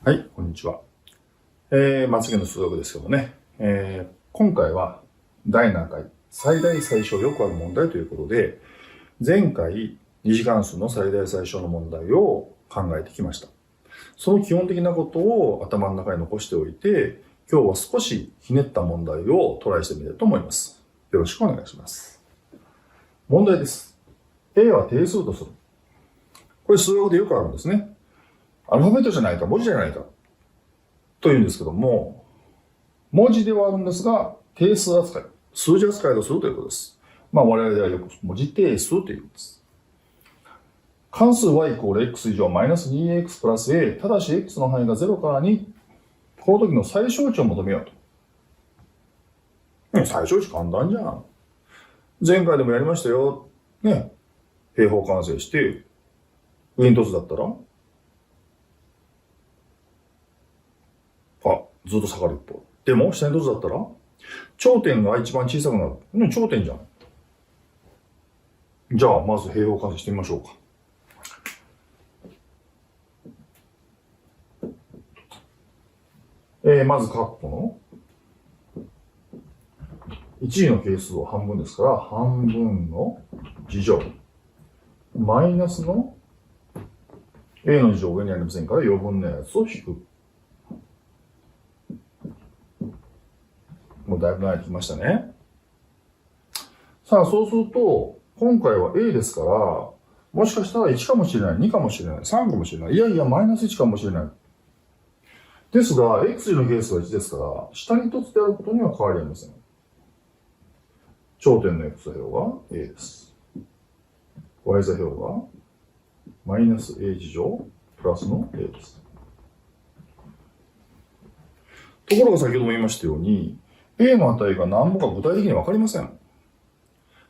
はい、こんにちは。まつげの数学ですけどね、今回は第7回最大最小よくある問題ということで、前回二次関数の最大最小の問題を考えてきました。その基本的なことを頭の中に残しておいて、今日は少しひねった問題をトライしてみたいと思います。よろしくお願いします。問題です。A は定数とする。これ数学でよくあるんですね。アルファベットじゃないか、文字じゃないか、というんですけども、文字ではあるんですが、定数扱い、数字扱いをするということです。我々ではよく文字定数というんです。関数 y イコール x 以上マイナス 2x プラス a、ただし x の範囲が0から2、この時の最小値を求めようと。最小値簡単じゃん。前回でもやりましたよ。ね。平方完成して、上に凸だったらずっと下がる一方。でも、下に凸だったら頂点が一番小さくなる。頂点じゃん。じゃあ、まず平方完成してみましょうか。まず、括弧の1次の係数は半分ですから、半分の2乗。マイナスの a の2乗上にありませんから、余分なやつを引く。もうだいぶ慣れてきましたね。さあ、そうすると、今回は A ですから、もしかしたら1かもしれない、2かもしれない、3かもしれない、いやいや、マイナス1かもしれない。ですが、x 次の係数は1ですから、下に凸であることには変わりありません。頂点の x 座標が A です。y 座標がマイナス a 次乗プラスの A です。ところが先ほども言いましたように、A の値が何ぼか具体的にわかりません。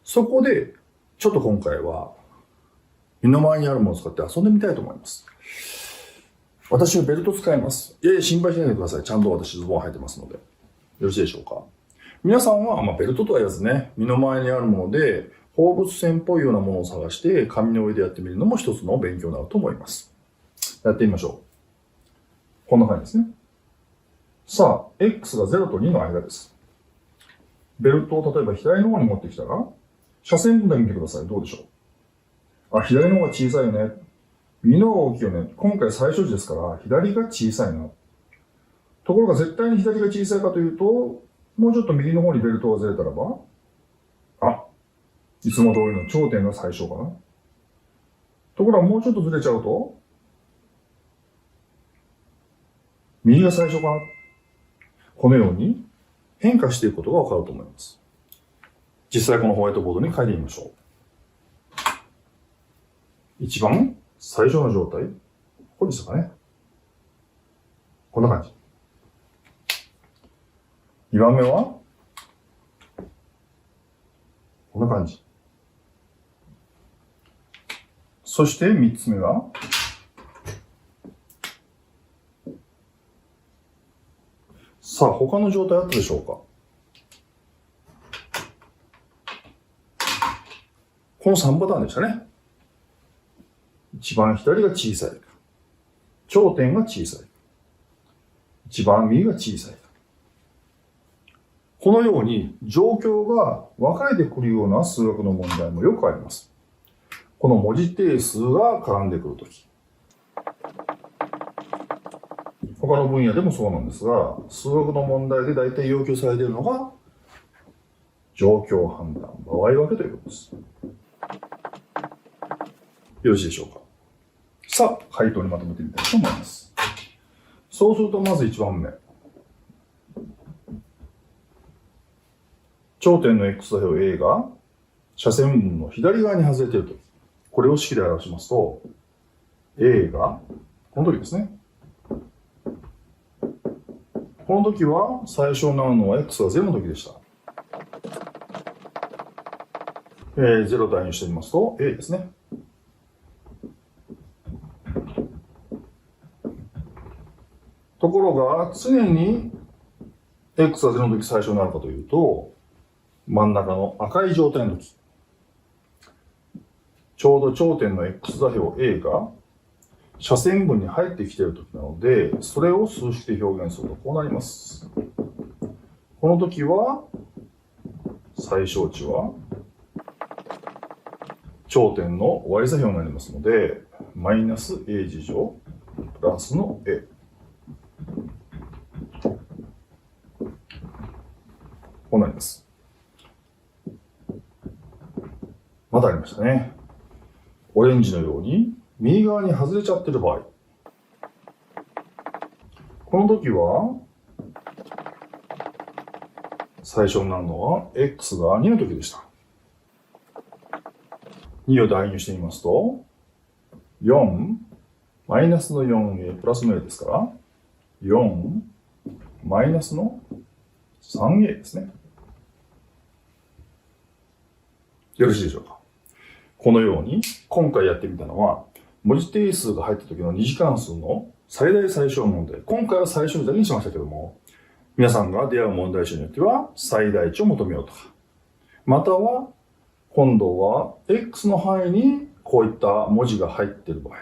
そこで、ちょっと今回は、身の回りにあるものを使って遊んでみたいと思います。私はベルト使います。いやいや、心配しないでください。ちゃんと私ズボン履いてますので。よろしいでしょうか。皆さんは、ベルトとは言わずね、身の回りにあるもので、放物線っぽいようなものを探して、紙の上でやってみるのも一つの勉強になると思います。やってみましょう。こんな感じですね。さあ、x が0と2の間です。ベルトを例えば左の方に持ってきたら、斜線分だけ見てください。どうでしょう。左の方が小さいよね。右の方が大きいよね。今回最小値ですから、左が小さいな。ところが絶対に左が小さいかというと、もうちょっと右の方にベルトがずれたらば、いつも通りの頂点が最小かな。ところがもうちょっとずれちゃうと、右が最小かな。このように変化していくことがわかると思います。実際このホワイトボードに書いてみましょう。一番最初の状態。これでしたかね。こんな感じ。2番目はこんな感じ。そして3つ目がさあ、他の状態あったでしょうか。この3パターンでしたね。一番左が小さいか。頂点が小さいか。一番右が小さいか。このように状況が分かれてくるような数学の問題もよくあります。この文字定数が絡んでくるとき。他の分野でもそうなんですが、数学の問題で大体要求されているのが、状況判断、場合分けということです。よろしいでしょうか。さあ、回答にまとめてみたいと思います。そうすると、まず1番目。頂点の x 座標 A が斜線分の左側に外れているとき、これを式で表しますと、A が、この時ですね。この時は最小なのは x が0の時でした。0代入してみますと A ですね。ところが常に x が0の時最小になるかというと、真ん中の赤い状態の時、ちょうど頂点の x 座標 A が斜線分に入ってきている時なので、それを数式で表現するとこうなります。この時は、最小値は、頂点の割り座標になりますので、マイナス a 次乗プラスの a。こうなります。またありましたね。オレンジのように右側に外れちゃってる場合。この時は、最初になるのは x が2の時でした。2を代入してみますと、4、マイナスの 4a プラスの a ですから、4、マイナスの 3a ですね。よろしいでしょうか。このように、今回やってみたのは、文字定数が入った時の二次関数の最大最小問題。今回は最小値だけにしましたけども、皆さんが出会う問題集によっては、最大値を求めようとか、または、今度は X の範囲にこういった文字が入っている場合、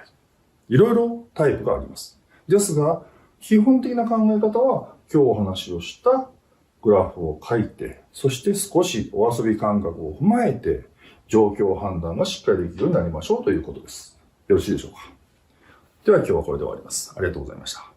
いろいろタイプがあります。ですが、基本的な考え方は、今日お話をしたグラフを書いて、そして少しお遊び感覚を踏まえて、状況判断がしっかりできるようになりましょうということです。よろしいでしょうか。では今日はこれで終わります。ありがとうございました。